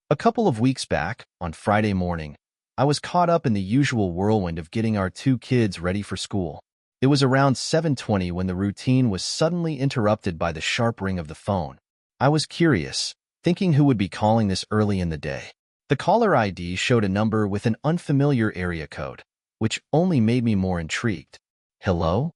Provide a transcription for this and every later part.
A couple of weeks back, on Friday morning, I was caught up in the usual whirlwind of getting our two kids ready for school. It was around 7:20 when the routine was suddenly interrupted by the sharp ring of the phone. I was curious, thinking who would be calling this early in the day. The caller ID showed a number with an unfamiliar area code, which only made me more intrigued. "Hello?"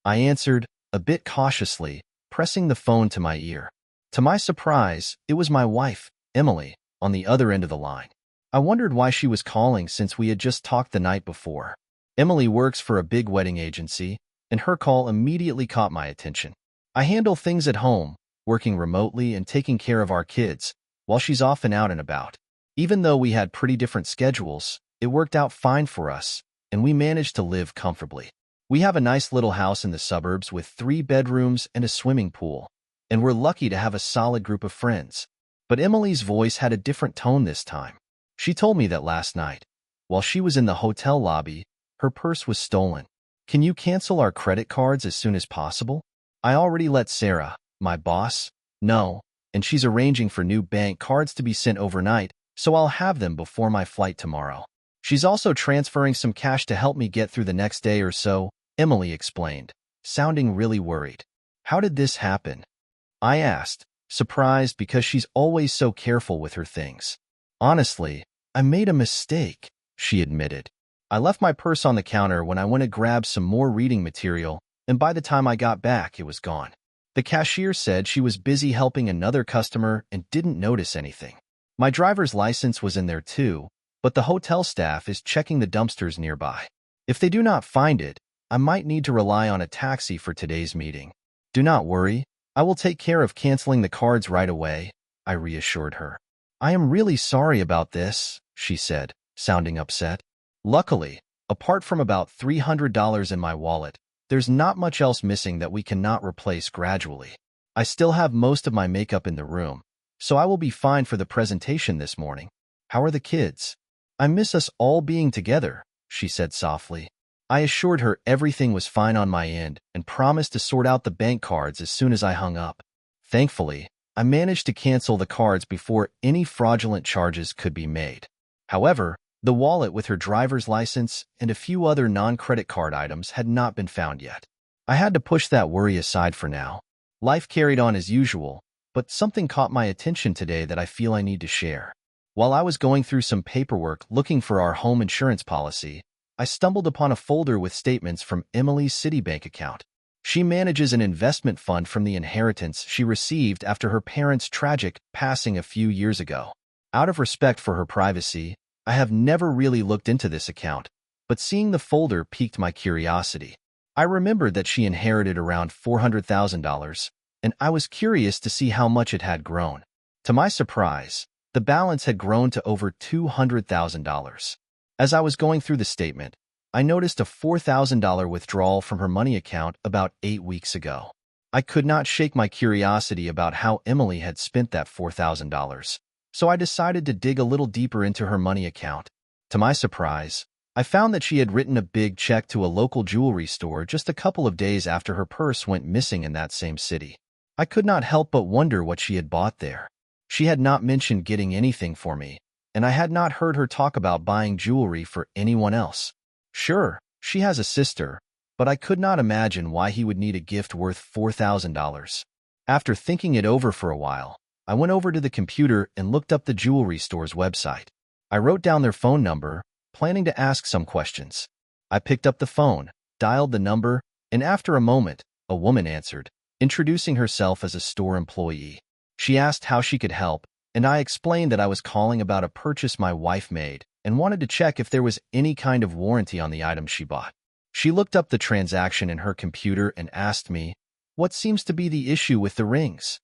I answered, a bit cautiously, pressing the phone to my ear. To my surprise, it was my wife, Emily, on the other end of the line. I wondered why she was calling since we had just talked the night before. Emily works for a big wedding agency, and her call immediately caught my attention. I handle things at home, working remotely and taking care of our kids, while she's often out and about. Even though we had pretty different schedules, it worked out fine for us, and we managed to live comfortably. We have a nice little house in the suburbs with 3 bedrooms and a swimming pool, and we're lucky to have a solid group of friends. But Emily's voice had a different tone this time. She told me that last night, while she was in the hotel lobby, her purse was stolen. "Can you cancel our credit cards as soon as possible? I already let Sarah, my boss, know, and she's arranging for new bank cards to be sent overnight, so I'll have them before my flight tomorrow. She's also transferring some cash to help me get through the next day or so," Emily explained, sounding really worried. "How did this happen?" I asked, surprised because she's always so careful with her things. "Honestly, I made a mistake," she admitted. "I left my purse on the counter when I went to grab some more reading material, and by the time I got back, it was gone." The cashier said she was busy helping another customer and didn't notice anything. My driver's license was in there too, but the hotel staff is checking the dumpsters nearby. If they do not find it, I might need to rely on a taxi for today's meeting. "Do not worry, I will take care of canceling the cards right away," I reassured her. "I am really sorry about this," she said, sounding upset. "Luckily, apart from about $300 in my wallet, there's not much else missing that we cannot replace gradually. I still have most of my makeup in the room, so I will be fine for the presentation this morning. How are the kids?" "I miss us all being together," she said softly. I assured her everything was fine on my end and promised to sort out the bank cards as soon as I hung up. Thankfully, I managed to cancel the cards before any fraudulent charges could be made. However, the wallet with her driver's license and a few other non-credit card items had not been found yet. I had to push that worry aside for now. Life carried on as usual, but something caught my attention today that I feel I need to share. While I was going through some paperwork looking for our home insurance policy, I stumbled upon a folder with statements from Emily's Citibank account. She manages an investment fund from the inheritance she received after her parents' tragic passing a few years ago. Out of respect for her privacy, I have never really looked into this account, but seeing the folder piqued my curiosity. I remembered that she inherited around $400,000, and I was curious to see how much it had grown. To my surprise, the balance had grown to over $200,000. As I was going through the statement, I noticed a $4,000 withdrawal from her money account about 8 weeks ago. I could not shake my curiosity about how Emily had spent that $4,000, so I decided to dig a little deeper into her money account. To my surprise, I found that she had written a big check to a local jewelry store just a couple of days after her purse went missing in that same city. I could not help but wonder what she had bought there. She had not mentioned getting anything for me, and I had not heard her talk about buying jewelry for anyone else. Sure, she has a sister, but I could not imagine why he would need a gift worth $4,000. After thinking it over for a while, I went over to the computer and looked up the jewelry store's website. I wrote down their phone number, planning to ask some questions. I picked up the phone, dialed the number, and after a moment, a woman answered, introducing herself as a store employee. She asked how she could help, and I explained that I was calling about a purchase my wife made and wanted to check if there was any kind of warranty on the items she bought. She looked up the transaction in her computer and asked me, "What seems to be the issue with the rings?"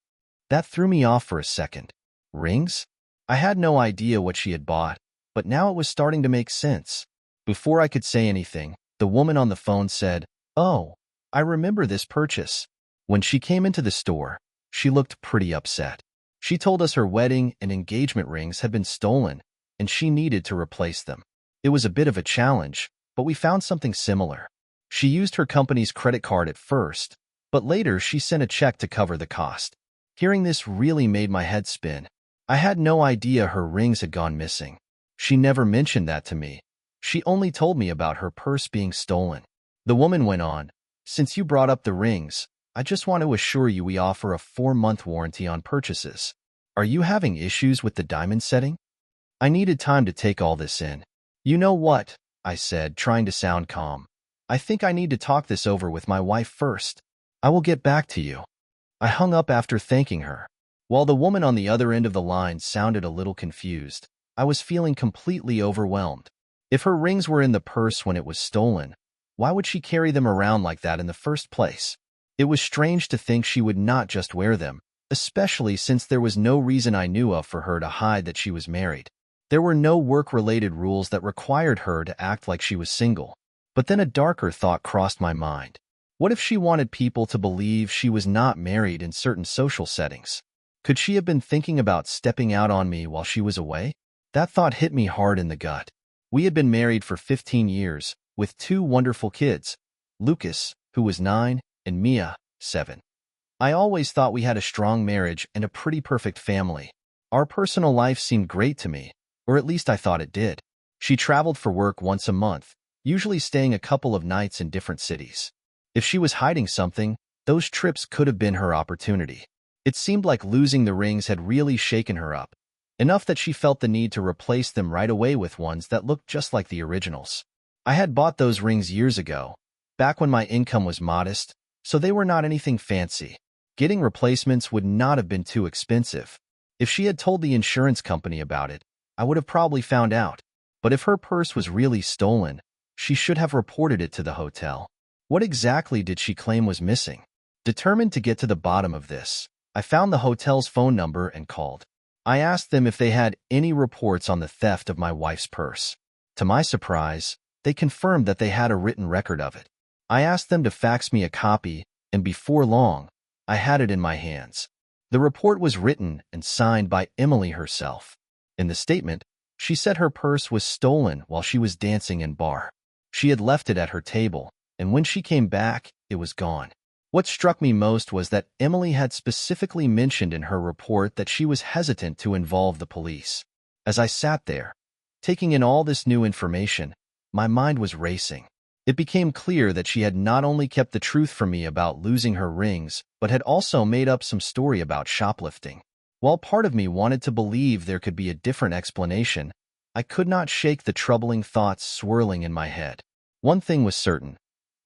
That threw me off for a second. Rings? I had no idea what she had bought, but now it was starting to make sense. Before I could say anything, the woman on the phone said, "Oh, I remember this purchase." When she came into the store, she looked pretty upset. She told us her wedding and engagement rings had been stolen, and she needed to replace them. It was a bit of a challenge, but we found something similar. She used her company's credit card at first, but later she sent a check to cover the cost. Hearing this really made my head spin. I had no idea her rings had gone missing. She never mentioned that to me. She only told me about her purse being stolen. The woman went on, "Since you brought up the rings, I just want to assure you we offer a 4-month warranty on purchases. Are you having issues with the diamond setting?" I needed time to take all this in. "You know what?" I said, trying to sound calm. "I think I need to talk this over with my wife first. I will get back to you." I hung up after thanking her. While the woman on the other end of the line sounded a little confused, I was feeling completely overwhelmed. If her rings were in the purse when it was stolen, why would she carry them around like that in the first place? It was strange to think she would not just wear them, especially since there was no reason I knew of for her to hide that she was married. There were no work-related rules that required her to act like she was single. But then a darker thought crossed my mind. What if she wanted people to believe she was not married in certain social settings? Could she have been thinking about stepping out on me while she was away? That thought hit me hard in the gut. We had been married for 15 years, with 2 wonderful kids, Lucas, who was 9, and Mia, 7. I always thought we had a strong marriage and a pretty perfect family. Our personal life seemed great to me, or at least I thought it did. She traveled for work once a month, usually staying a couple of nights in different cities. If she was hiding something, those trips could have been her opportunity. It seemed like losing the rings had really shaken her up, enough that she felt the need to replace them right away with ones that looked just like the originals. I had bought those rings years ago, back when my income was modest, so they were not anything fancy. Getting replacements would not have been too expensive. If she had told the insurance company about it, I would have probably found out. But if her purse was really stolen, she should have reported it to the hotel. What exactly did she claim was missing? Determined to get to the bottom of this, I found the hotel's phone number and called. I asked them if they had any reports on the theft of my wife's purse. To my surprise, they confirmed that they had a written record of it. I asked them to fax me a copy, and before long, I had it in my hands. The report was written and signed by Emily herself. In the statement, she said her purse was stolen while she was dancing in bar. She had left it at her table, and when she came back, it was gone. What struck me most was that Emily had specifically mentioned in her report that she was hesitant to involve the police. As I sat there, taking in all this new information, my mind was racing. It became clear that she had not only kept the truth from me about losing her rings, but had also made up some story about shoplifting. While part of me wanted to believe there could be a different explanation, I could not shake the troubling thoughts swirling in my head. One thing was certain.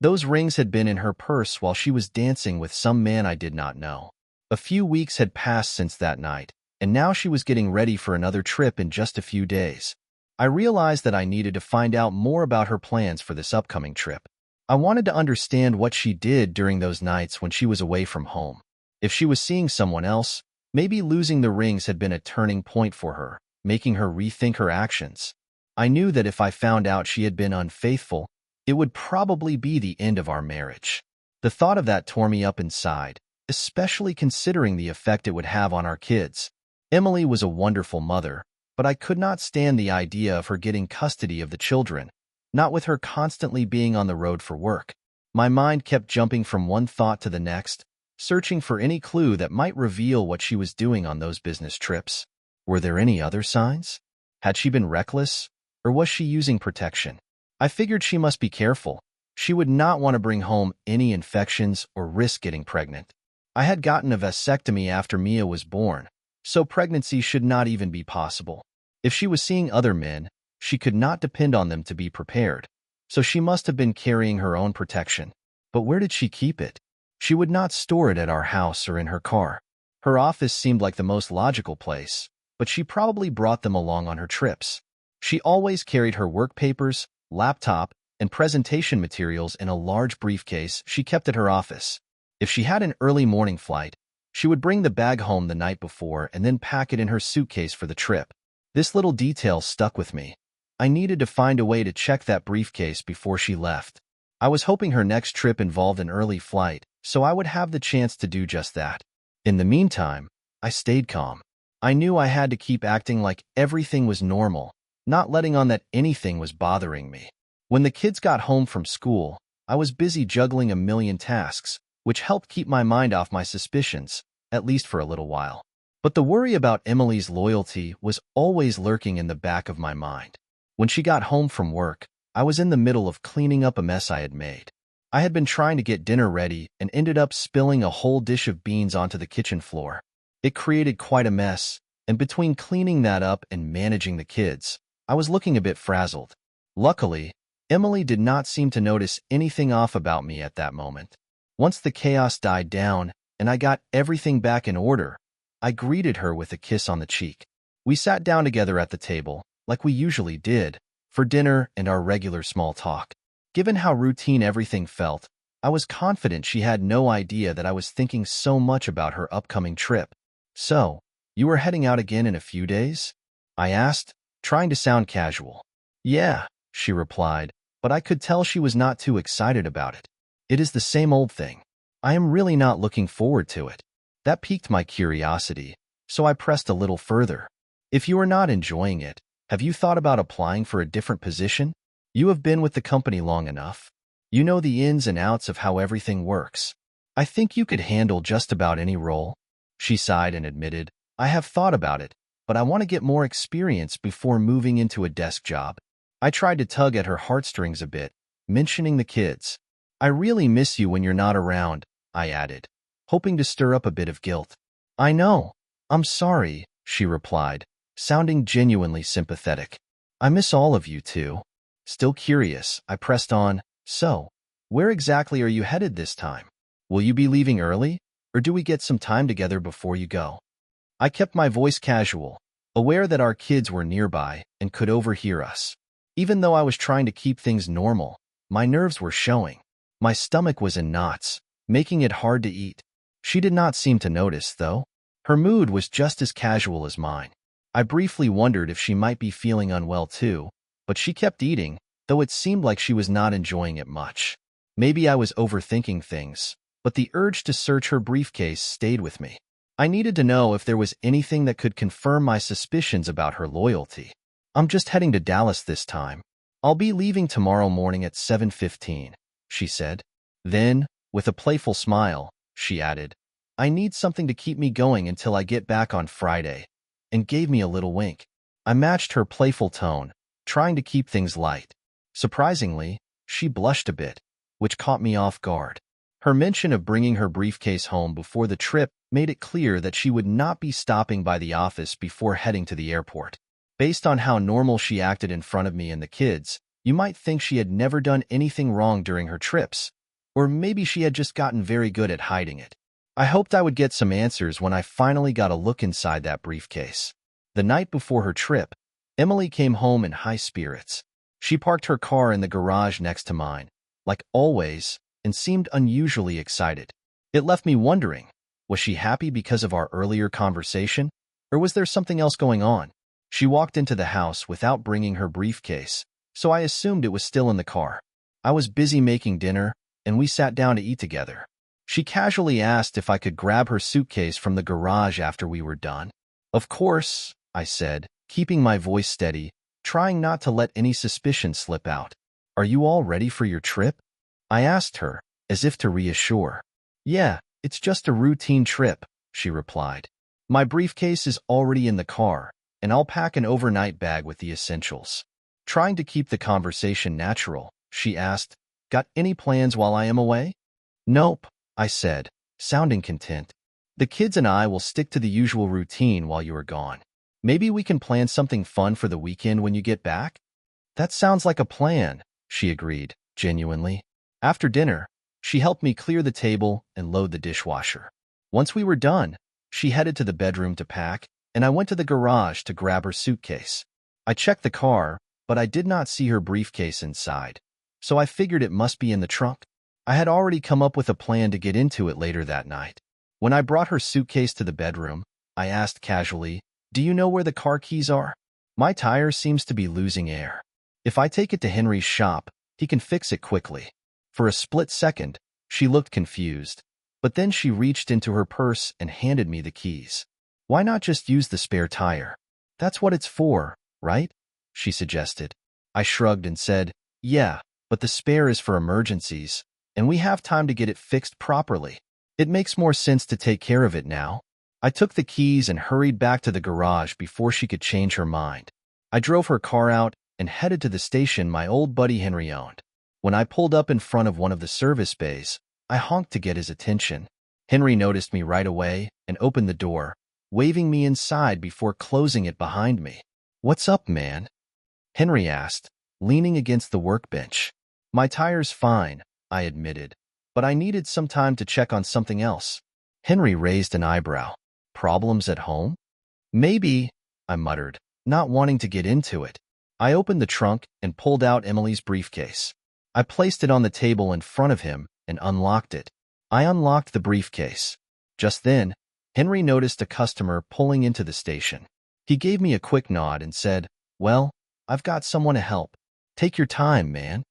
Those rings had been in her purse while she was dancing with some man I did not know. A few weeks had passed since that night, and now she was getting ready for another trip in just a few days. I realized that I needed to find out more about her plans for this upcoming trip. I wanted to understand what she did during those nights when she was away from home. If she was seeing someone else, maybe losing the rings had been a turning point for her, making her rethink her actions. I knew that if I found out she had been unfaithful, it would probably be the end of our marriage. The thought of that tore me up inside, especially considering the effect it would have on our kids. Emily was a wonderful mother, but I could not stand the idea of her getting custody of the children, not with her constantly being on the road for work. My mind kept jumping from one thought to the next, searching for any clue that might reveal what she was doing on those business trips. Were there any other signs? Had she been reckless, or was she using protection? I figured she must be careful. She would not want to bring home any infections or risk getting pregnant. I had gotten a vasectomy after Mia was born, so pregnancy should not even be possible. If she was seeing other men, she could not depend on them to be prepared, so she must have been carrying her own protection. But where did she keep it? She would not store it at our house or in her car. Her office seemed like the most logical place, but she probably brought them along on her trips. She always carried her work papers, laptop, and presentation materials in a large briefcase she kept at her office. If she had an early morning flight, she would bring the bag home the night before and then pack it in her suitcase for the trip. This little detail stuck with me. I needed to find a way to check that briefcase before she left. I was hoping her next trip involved an early flight, so I would have the chance to do just that. In the meantime, I stayed calm. I knew I had to keep acting like everything was normal, not letting on that anything was bothering me. When the kids got home from school, I was busy juggling a million tasks, which helped keep my mind off my suspicions, at least for a little while. But the worry about Emily's loyalty was always lurking in the back of my mind. When she got home from work, I was in the middle of cleaning up a mess I had made. I had been trying to get dinner ready and ended up spilling a whole dish of beans onto the kitchen floor. It created quite a mess, and between cleaning that up and managing the kids, I was looking a bit frazzled. Luckily, Emily did not seem to notice anything off about me at that moment. Once the chaos died down and I got everything back in order, I greeted her with a kiss on the cheek. We sat down together at the table, like we usually did, for dinner and our regular small talk. Given how routine everything felt, I was confident she had no idea that I was thinking so much about her upcoming trip. "So, you are heading out again in a few days?" I asked, trying to sound casual. "Yeah," she replied, but I could tell she was not too excited about it. "It is the same old thing. I am really not looking forward to it." That piqued my curiosity, so I pressed a little further. "If you are not enjoying it, have you thought about applying for a different position? You have been with the company long enough. You know the ins and outs of how everything works. I think you could handle just about any role." She sighed and admitted, "I have thought about it, but I want to get more experience before moving into a desk job." I tried to tug at her heartstrings a bit, mentioning the kids. "I really miss you when you're not around," I added, hoping to stir up a bit of guilt. "I know. I'm sorry," she replied, sounding genuinely sympathetic. "I miss all of you too." Still curious, I pressed on, "So, where exactly are you headed this time? Will you be leaving early, or do we get some time together before you go?" I kept my voice casual, aware that our kids were nearby and could overhear us. Even though I was trying to keep things normal, my nerves were showing. My stomach was in knots, making it hard to eat. She did not seem to notice, though. Her mood was just as casual as mine. I briefly wondered if she might be feeling unwell too, but she kept eating, though it seemed like she was not enjoying it much. Maybe I was overthinking things, but the urge to search her briefcase stayed with me. I needed to know if there was anything that could confirm my suspicions about her loyalty. "I'm just heading to Dallas this time. I'll be leaving tomorrow morning at 7:15, she said. Then, with a playful smile, she added, "I need something to keep me going until I get back on Friday," and gave me a little wink. I matched her playful tone, trying to keep things light. Surprisingly, she blushed a bit, which caught me off guard. Her mention of bringing her briefcase home before the trip made it clear that she would not be stopping by the office before heading to the airport. Based on how normal she acted in front of me and the kids, you might think she had never done anything wrong during her trips, or maybe she had just gotten very good at hiding it. I hoped I would get some answers when I finally got a look inside that briefcase. The night before her trip, Emily came home in high spirits. She parked her car in the garage next to mine, like always, and seemed unusually excited. It left me wondering, was she happy because of our earlier conversation, or was there something else going on? She walked into the house without bringing her briefcase, so I assumed it was still in the car. I was busy making dinner, and we sat down to eat together. She casually asked if I could grab her suitcase from the garage after we were done. "Of course," I said, keeping my voice steady, trying not to let any suspicion slip out. "Are you all ready for your trip?" I asked her, as if to reassure. "Yeah, it's just a routine trip," she replied. "My briefcase is already in the car, and I'll pack an overnight bag with the essentials." Trying to keep the conversation natural, she asked, "Got any plans while I am away?" "Nope," I said, sounding content. "The kids and I will stick to the usual routine while you are gone. Maybe we can plan something fun for the weekend when you get back?" "That sounds like a plan," she agreed, genuinely. After dinner, she helped me clear the table and load the dishwasher. Once we were done, she headed to the bedroom to pack, and I went to the garage to grab her suitcase. I checked the car, but I did not see her briefcase inside, so I figured it must be in the trunk. I had already come up with a plan to get into it later that night. When I brought her suitcase to the bedroom, I asked casually, "Do you know where the car keys are? My tire seems to be losing air. If I take it to Henry's shop, he can fix it quickly." For a split second, she looked confused, but then she reached into her purse and handed me the keys. "Why not just use the spare tire? That's what it's for, right?" she suggested. I shrugged and said, "Yeah, but the spare is for emergencies, and we have time to get it fixed properly. It makes more sense to take care of it now." I took the keys and hurried back to the garage before she could change her mind. I drove her car out and headed to the station my old buddy Henry owned. When I pulled up in front of one of the service bays, I honked to get his attention. Henry noticed me right away and opened the door, waving me inside before closing it behind me. "What's up, man?" Henry asked, leaning against the workbench. "My tire's fine," I admitted, "but I needed some time to check on something else." Henry raised an eyebrow. "Problems at home?" "Maybe," I muttered, not wanting to get into it. I opened the trunk and pulled out Emily's briefcase. I placed it on the table in front of him and unlocked it. I unlocked the briefcase. Just then, Henry noticed a customer pulling into the station. He gave me a quick nod and said, "Well, I've got someone to help. Take your time, man."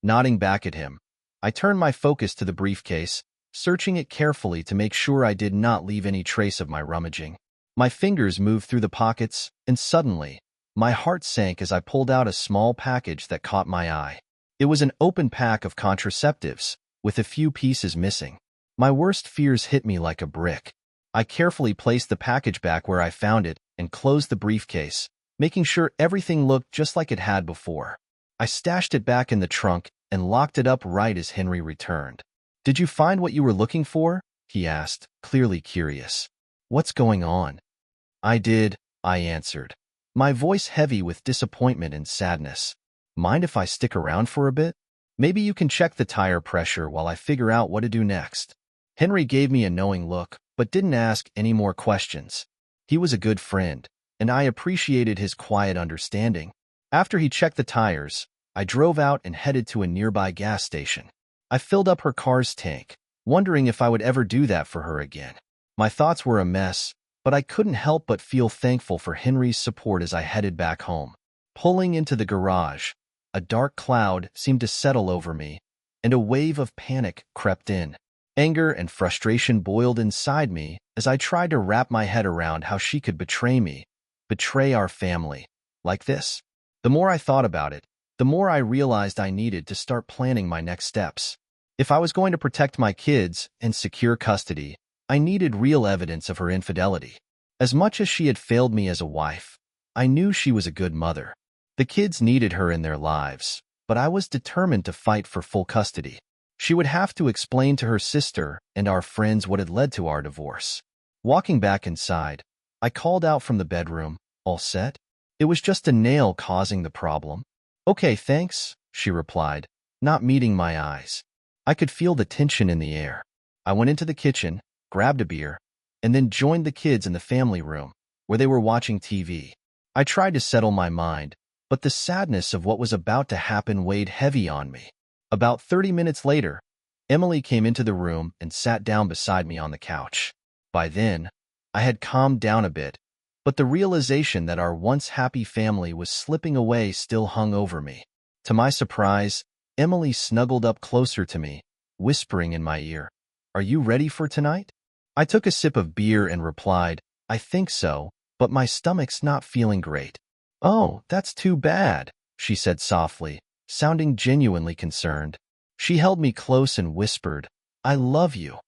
Nodding back at him, I turned my focus to the briefcase, searching it carefully to make sure I did not leave any trace of my rummaging. My fingers moved through the pockets, and suddenly, my heart sank as I pulled out a small package that caught my eye. It was an open pack of contraceptives, with a few pieces missing. My worst fears hit me like a brick. I carefully placed the package back where I found it and closed the briefcase, making sure everything looked just like it had before. I stashed it back in the trunk and locked it up right as Henry returned. "Did you find what you were looking for?" he asked, clearly curious. "What's going on?" "I did," I answered, my voice heavy with disappointment and sadness. "Mind if I stick around for a bit? Maybe you can check the tire pressure while I figure out what to do next." Henry gave me a knowing look, but didn't ask any more questions. He was a good friend, and I appreciated his quiet understanding. After he checked the tires, I drove out and headed to a nearby gas station. I filled up her car's tank, wondering if I would ever do that for her again. My thoughts were a mess, but I couldn't help but feel thankful for Henry's support as I headed back home. Pulling into the garage, a dark cloud seemed to settle over me, and a wave of panic crept in. Anger and frustration boiled inside me as I tried to wrap my head around how she could betray me, betray our family, like this. The more I thought about it, the more I realized I needed to start planning my next steps. If I was going to protect my kids and secure custody, I needed real evidence of her infidelity. As much as she had failed me as a wife, I knew she was a good mother. The kids needed her in their lives, but I was determined to fight for full custody. She would have to explain to her sister and our friends what had led to our divorce. Walking back inside, I called out from the bedroom, "All set?" It was just a nail causing the problem. "Okay, thanks," she replied, not meeting my eyes. I could feel the tension in the air. I went into the kitchen, grabbed a beer, and then joined the kids in the family room, where they were watching TV. I tried to settle my mind, but the sadness of what was about to happen weighed heavy on me. About 30 minutes later, Emily came into the room and sat down beside me on the couch. By then, I had calmed down a bit, but the realization that our once happy family was slipping away still hung over me. To my surprise, Emily snuggled up closer to me, whispering in my ear, "Are you ready for tonight?" I took a sip of beer and replied, "I think so, but my stomach's not feeling great." "Oh, that's too bad," she said softly, sounding genuinely concerned. She held me close and whispered, "I love you."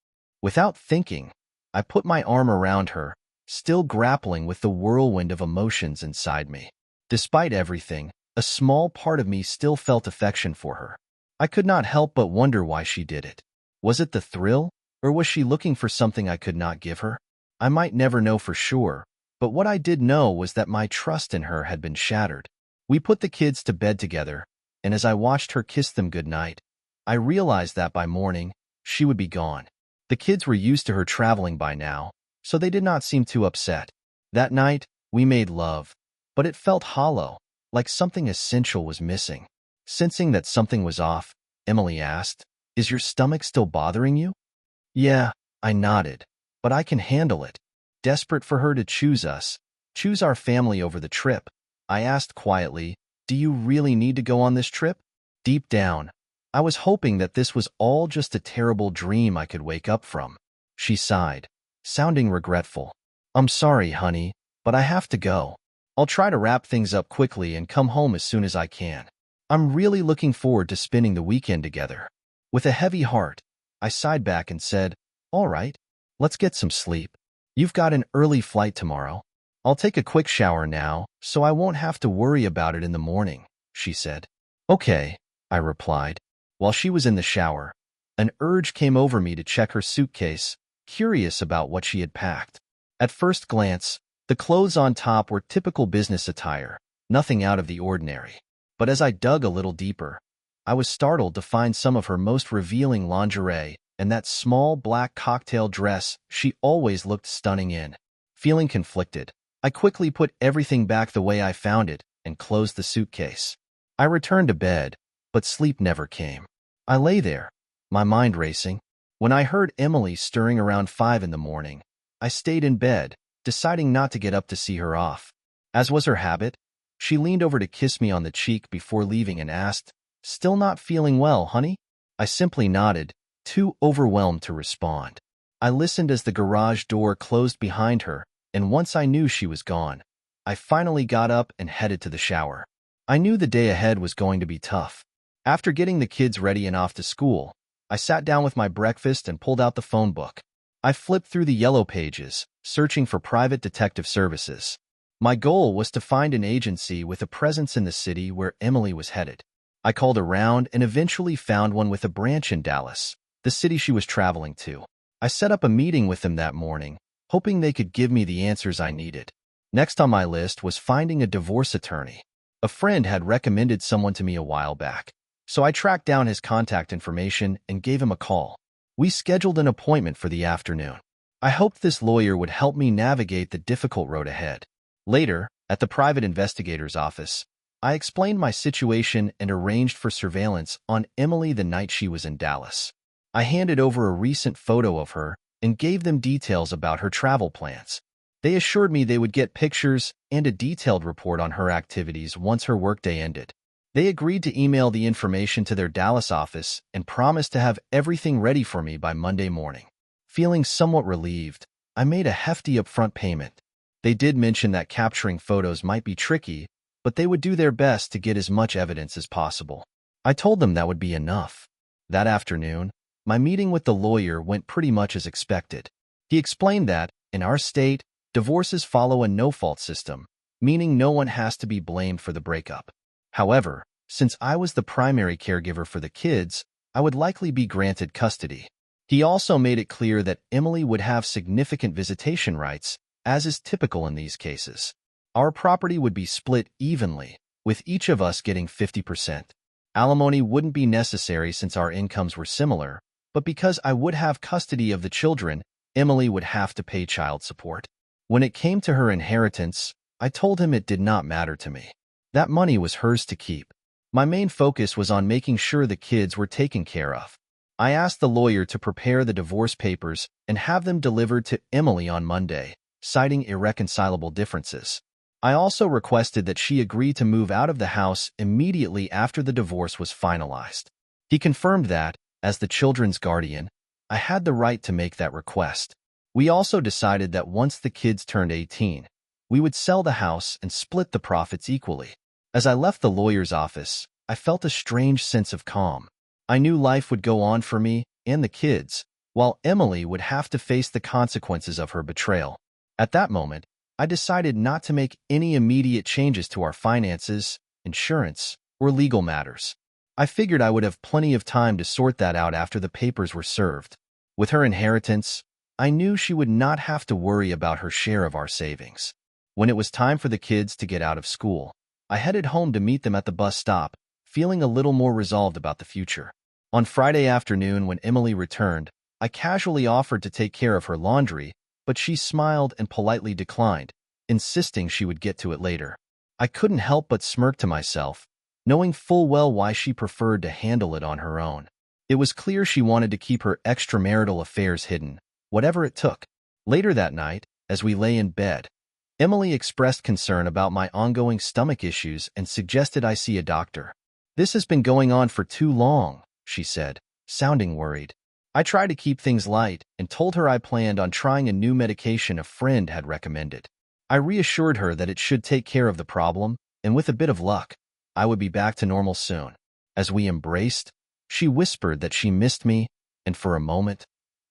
Without thinking, I put my arm around her, still grappling with the whirlwind of emotions inside me. Despite everything, a small part of me still felt affection for her. I could not help but wonder why she did it. Was it the thrill, or was she looking for something I could not give her? I might never know for sure, but what I did know was that my trust in her had been shattered. We put the kids to bed together, and as I watched her kiss them goodnight, I realized that by morning, she would be gone. The kids were used to her traveling by now, so they did not seem too upset. That night, we made love, but it felt hollow, like something essential was missing. Sensing that something was off, Emily asked, "Is your stomach still bothering you?" "Yeah," I nodded, "but I can handle it." Desperate for her to choose us, choose our family over the trip, I asked quietly, "Do you really need to go on this trip?" Deep down, I was hoping that this was all just a terrible dream I could wake up from. She sighed, sounding regretful. "I'm sorry, honey, but I have to go. I'll try to wrap things up quickly and come home as soon as I can. I'm really looking forward to spending the weekend together." With a heavy heart, I sighed back and said, "All right, let's get some sleep." You've got an early flight tomorrow. I'll take a quick shower now, so I won't have to worry about it in the morning, she said. Okay, I replied. While she was in the shower, an urge came over me to check her suitcase, curious about what she had packed. At first glance, the clothes on top were typical business attire, nothing out of the ordinary. But as I dug a little deeper, I was startled to find some of her most revealing lingerie and that small black cocktail dress she always looked stunning in. Feeling conflicted, I quickly put everything back the way I found it and closed the suitcase. I returned to bed, but sleep never came. I lay there, my mind racing. When I heard Emily stirring around 5 in the morning, I stayed in bed, deciding not to get up to see her off. As was her habit, she leaned over to kiss me on the cheek before leaving and asked, "Still not feeling well, honey?" I simply nodded, too overwhelmed to respond. I listened as the garage door closed behind her, and once I knew she was gone, I finally got up and headed to the shower. I knew the day ahead was going to be tough. After getting the kids ready and off to school, I sat down with my breakfast and pulled out the phone book. I flipped through the yellow pages, searching for private detective services. My goal was to find an agency with a presence in the city where Emily was headed. I called around and eventually found one with a branch in Dallas, the city she was traveling to. I set up a meeting with them that morning, hoping they could give me the answers I needed. Next on my list was finding a divorce attorney. A friend had recommended someone to me a while back, so I tracked down his contact information and gave him a call. We scheduled an appointment for the afternoon. I hoped this lawyer would help me navigate the difficult road ahead. Later, at the private investigator's office, I explained my situation and arranged for surveillance on Emily the night she was in Dallas. I handed over a recent photo of her and gave them details about her travel plans. They assured me they would get pictures and a detailed report on her activities once her workday ended. They agreed to email the information to their Dallas office and promised to have everything ready for me by Monday morning. Feeling somewhat relieved, I made a hefty upfront payment. They did mention that capturing photos might be tricky, but they would do their best to get as much evidence as possible. I told them that would be enough. That afternoon, my meeting with the lawyer went pretty much as expected. He explained that, in our state, divorces follow a no-fault system, meaning no one has to be blamed for the breakup. However, since I was the primary caregiver for the kids, I would likely be granted custody. He also made it clear that Emily would have significant visitation rights, as is typical in these cases. Our property would be split evenly, with each of us getting 50%. Alimony wouldn't be necessary since our incomes were similar, but because I would have custody of the children, Emily would have to pay child support. When it came to her inheritance, I told him it did not matter to me. That money was hers to keep. My main focus was on making sure the kids were taken care of. I asked the lawyer to prepare the divorce papers and have them delivered to Emily on Monday, citing irreconcilable differences. I also requested that she agree to move out of the house immediately after the divorce was finalized. He confirmed that, as the children's guardian, I had the right to make that request. We also decided that once the kids turned 18, we would sell the house and split the profits equally. As I left the lawyer's office, I felt a strange sense of calm. I knew life would go on for me and the kids, while Emily would have to face the consequences of her betrayal. At that moment, I decided not to make any immediate changes to our finances, insurance, or legal matters. I figured I would have plenty of time to sort that out after the papers were served. With her inheritance, I knew she would not have to worry about her share of our savings. When it was time for the kids to get out of school, I headed home to meet them at the bus stop, feeling a little more resolved about the future. On Friday afternoon, when Emily returned, I casually offered to take care of her laundry, but she smiled and politely declined, insisting she would get to it later. I couldn't help but smirk to myself, knowing full well why she preferred to handle it on her own. It was clear she wanted to keep her extramarital affairs hidden, whatever it took. Later that night, as we lay in bed, Emily expressed concern about my ongoing stomach issues and suggested I see a doctor. "This has been going on for too long," she said, sounding worried. I tried to keep things light and told her I planned on trying a new medication a friend had recommended. I reassured her that it should take care of the problem, and with a bit of luck, I would be back to normal soon. As we embraced, she whispered that she missed me, and for a moment,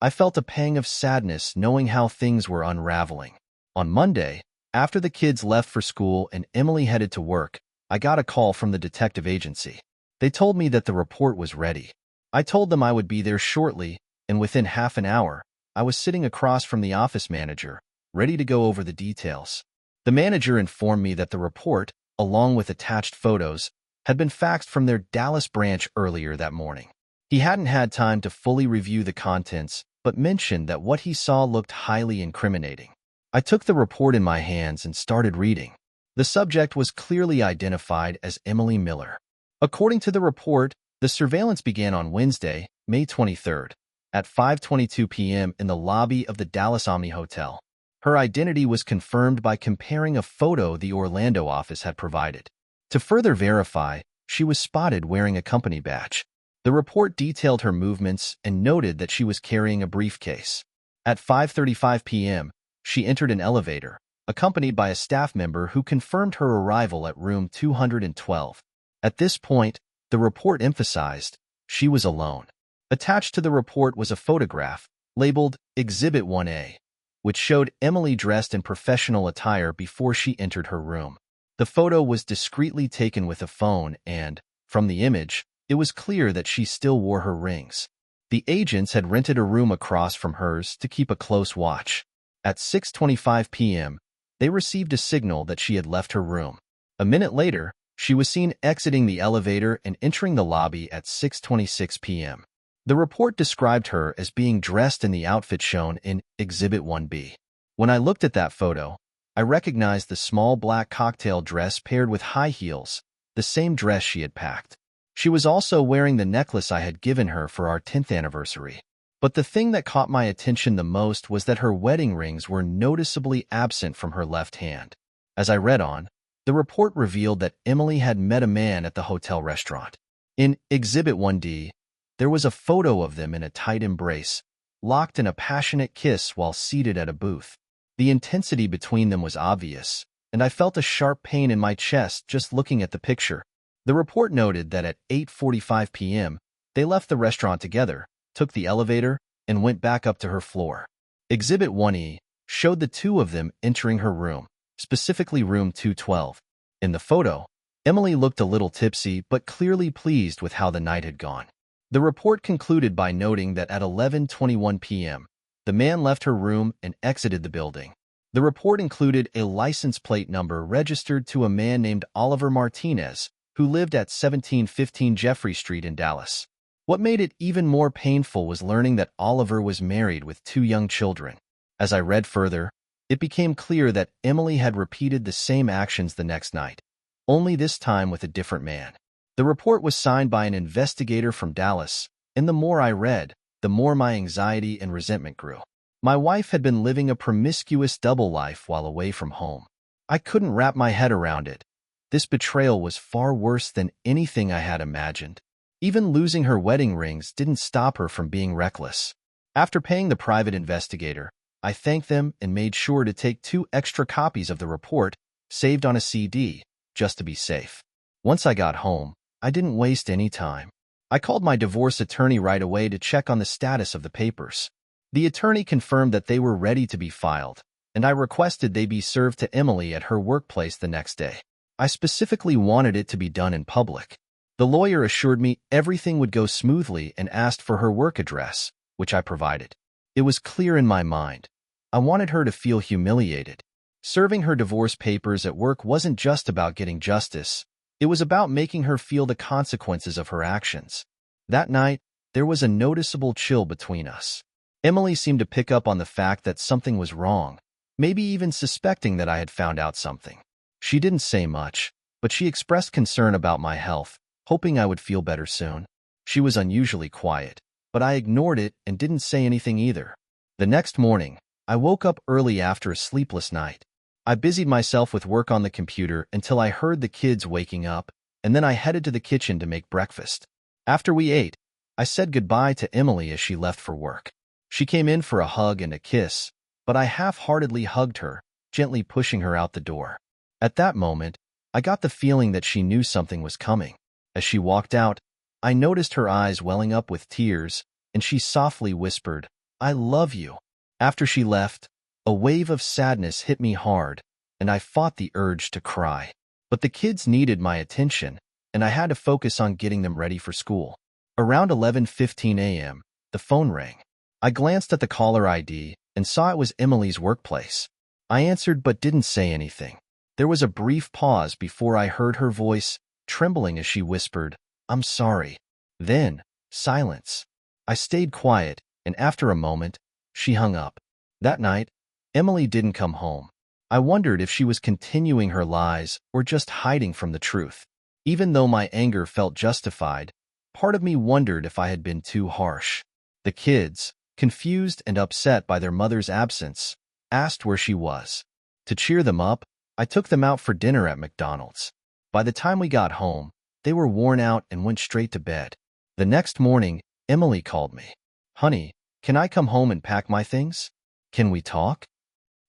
I felt a pang of sadness knowing how things were unraveling. On Monday, after the kids left for school and Emily headed to work, I got a call from the detective agency. They told me that the report was ready. I told them I would be there shortly, and within half an hour, I was sitting across from the office manager, ready to go over the details. The manager informed me that the report, along with attached photos, had been faxed from their Dallas branch earlier that morning. He hadn't had time to fully review the contents, but mentioned that what he saw looked highly incriminating. I took the report in my hands and started reading. The subject was clearly identified as Emily Miller. According to the report, the surveillance began on Wednesday, May 23rd, at 5:22 p.m. in the lobby of the Dallas Omni Hotel. Her identity was confirmed by comparing a photo the Orlando office had provided. To further verify, she was spotted wearing a company badge. The report detailed her movements and noted that she was carrying a briefcase. At 5:35 p.m., she entered an elevator, accompanied by a staff member who confirmed her arrival at room 212. At this point, the report emphasized she was alone. Attached to the report was a photograph, labeled Exhibit 1A, which showed Emily dressed in professional attire before she entered her room. The photo was discreetly taken with a phone and, from the image, it was clear that she still wore her rings. The agents had rented a room across from hers to keep a close watch. At 6:25 p.m., they received a signal that she had left her room. A minute later, she was seen exiting the elevator and entering the lobby at 6:26 p.m. The report described her as being dressed in the outfit shown in Exhibit 1B. When I looked at that photo, I recognized the small black cocktail dress paired with high heels, the same dress she had packed. She was also wearing the necklace I had given her for our 10th anniversary. But the thing that caught my attention the most was that her wedding rings were noticeably absent from her left hand. As I read on, the report revealed that Emily had met a man at the hotel restaurant. In Exhibit 1D, there was a photo of them in a tight embrace, locked in a passionate kiss while seated at a booth. The intensity between them was obvious, and I felt a sharp pain in my chest just looking at the picture. The report noted that at 8:45 p.m., they left the restaurant together, took the elevator, and went back up to her floor. Exhibit 1E showed the two of them entering her room, specifically room 212. In the photo, Emily looked a little tipsy but clearly pleased with how the night had gone. The report concluded by noting that at 11:21 p.m., the man left her room and exited the building. The report included a license plate number registered to a man named Oliver Martinez, who lived at 1715 Jeffrey Street in Dallas. What made it even more painful was learning that Oliver was married with 2 young children. As I read further, it became clear that Emily had repeated the same actions the next night, only this time with a different man. The report was signed by an investigator from Dallas, and the more I read, the more my anxiety and resentment grew. My wife had been living a promiscuous double life while away from home. I couldn't wrap my head around it. This betrayal was far worse than anything I had imagined. Even losing her wedding rings didn't stop her from being reckless. After paying the private investigator, I thanked them and made sure to take 2 extra copies of the report, saved on a CD, just to be safe. Once I got home, I didn't waste any time. I called my divorce attorney right away to check on the status of the papers. The attorney confirmed that they were ready to be filed, and I requested they be served to Emily at her workplace the next day. I specifically wanted it to be done in public. The lawyer assured me everything would go smoothly and asked for her work address, which I provided. It was clear in my mind. I wanted her to feel humiliated. Serving her divorce papers at work wasn't just about getting justice. It was about making her feel the consequences of her actions. That night, there was a noticeable chill between us. Emily seemed to pick up on the fact that something was wrong, maybe even suspecting that I had found out something. She didn't say much, but she expressed concern about my health, hoping I would feel better soon. She was unusually quiet, but I ignored it and didn't say anything either. The next morning, I woke up early after a sleepless night. I busied myself with work on the computer until I heard the kids waking up, and then I headed to the kitchen to make breakfast. After we ate, I said goodbye to Emily as she left for work. She came in for a hug and a kiss, but I half-heartedly hugged her, gently pushing her out the door. At that moment, I got the feeling that she knew something was coming. As she walked out, I noticed her eyes welling up with tears, and she softly whispered, I love you. After she left, a wave of sadness hit me hard, and I fought the urge to cry. But the kids needed my attention, and I had to focus on getting them ready for school. Around 11:15 a.m., the phone rang. I glanced at the caller ID and saw it was Emily's workplace. I answered but didn't say anything. There was a brief pause before I heard her voice, trembling as she whispered, "I'm sorry." Then, silence. I stayed quiet, and after a moment, she hung up. That night, Emily didn't come home. I wondered if she was continuing her lies or just hiding from the truth. Even though my anger felt justified, part of me wondered if I had been too harsh. The kids, confused and upset by their mother's absence, asked where she was. To cheer them up, I took them out for dinner at McDonald's. By the time we got home, they were worn out and went straight to bed. The next morning, Emily called me. "Honey, can I come home and pack my things? Can we talk?"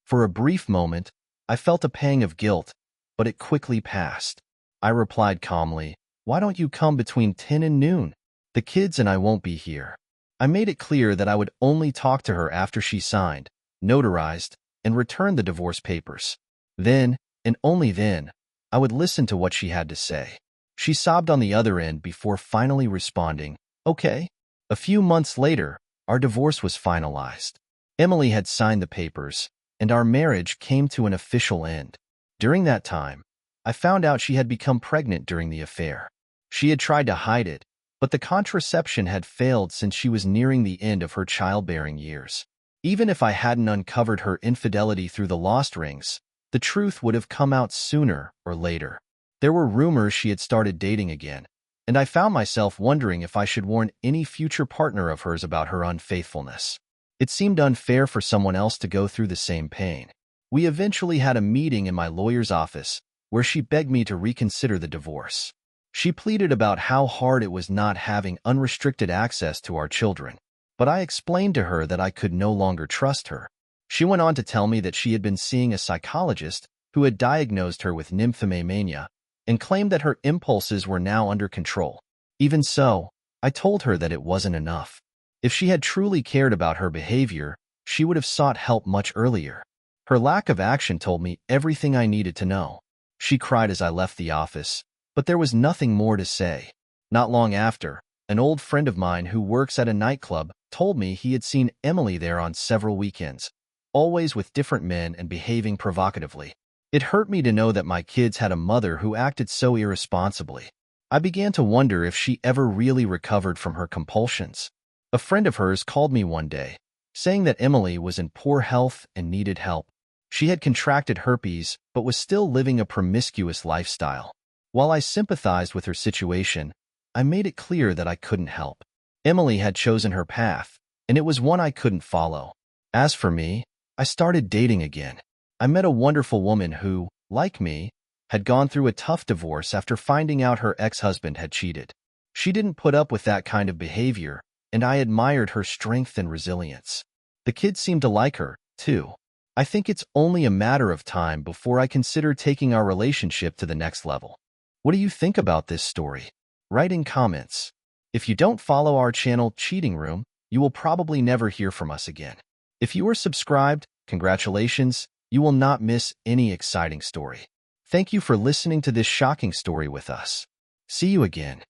For a brief moment, I felt a pang of guilt, but it quickly passed. I replied calmly, "Why don't you come between 10 and noon? The kids and I won't be here." I made it clear that I would only talk to her after she signed, notarized, and returned the divorce papers. Then, and only then, I would listen to what she had to say. She sobbed on the other end before finally responding, "Okay." A few months later, our divorce was finalized. Emily had signed the papers, and our marriage came to an official end. During that time, I found out she had become pregnant during the affair. She had tried to hide it, but the contraception had failed since she was nearing the end of her childbearing years. Even if I hadn't uncovered her infidelity through the lost rings, the truth would have come out sooner or later. There were rumors she had started dating again, and I found myself wondering if I should warn any future partner of hers about her unfaithfulness. It seemed unfair for someone else to go through the same pain. We eventually had a meeting in my lawyer's office, where she begged me to reconsider the divorce. She pleaded about how hard it was not having unrestricted access to our children, but I explained to her that I could no longer trust her. She went on to tell me that she had been seeing a psychologist who had diagnosed her with nymphomania and claimed that her impulses were now under control. Even so, I told her that it wasn't enough. If she had truly cared about her behavior, she would have sought help much earlier. Her lack of action told me everything I needed to know. She cried as I left the office, but there was nothing more to say. Not long after, an old friend of mine who works at a nightclub told me he had seen Emily there on several weekends, always with different men and behaving provocatively. It hurt me to know that my kids had a mother who acted so irresponsibly. I began to wonder if she ever really recovered from her compulsions. A friend of hers called me one day, saying that Emily was in poor health and needed help. She had contracted herpes but was still living a promiscuous lifestyle. While I sympathized with her situation, I made it clear that I couldn't help. Emily had chosen her path, and it was one I couldn't follow. As for me, I started dating again. I met a wonderful woman who, like me, had gone through a tough divorce after finding out her ex-husband had cheated. She didn't put up with that kind of behavior, and I admired her strength and resilience. The kids seemed to like her, too. I think it's only a matter of time before I consider taking our relationship to the next level. What do you think about this story? Write in comments. If you don't follow our channel Cheating Room, you will probably never hear from us again. If you are subscribed, congratulations, you will not miss any exciting story. Thank you for listening to this shocking story with us. See you again.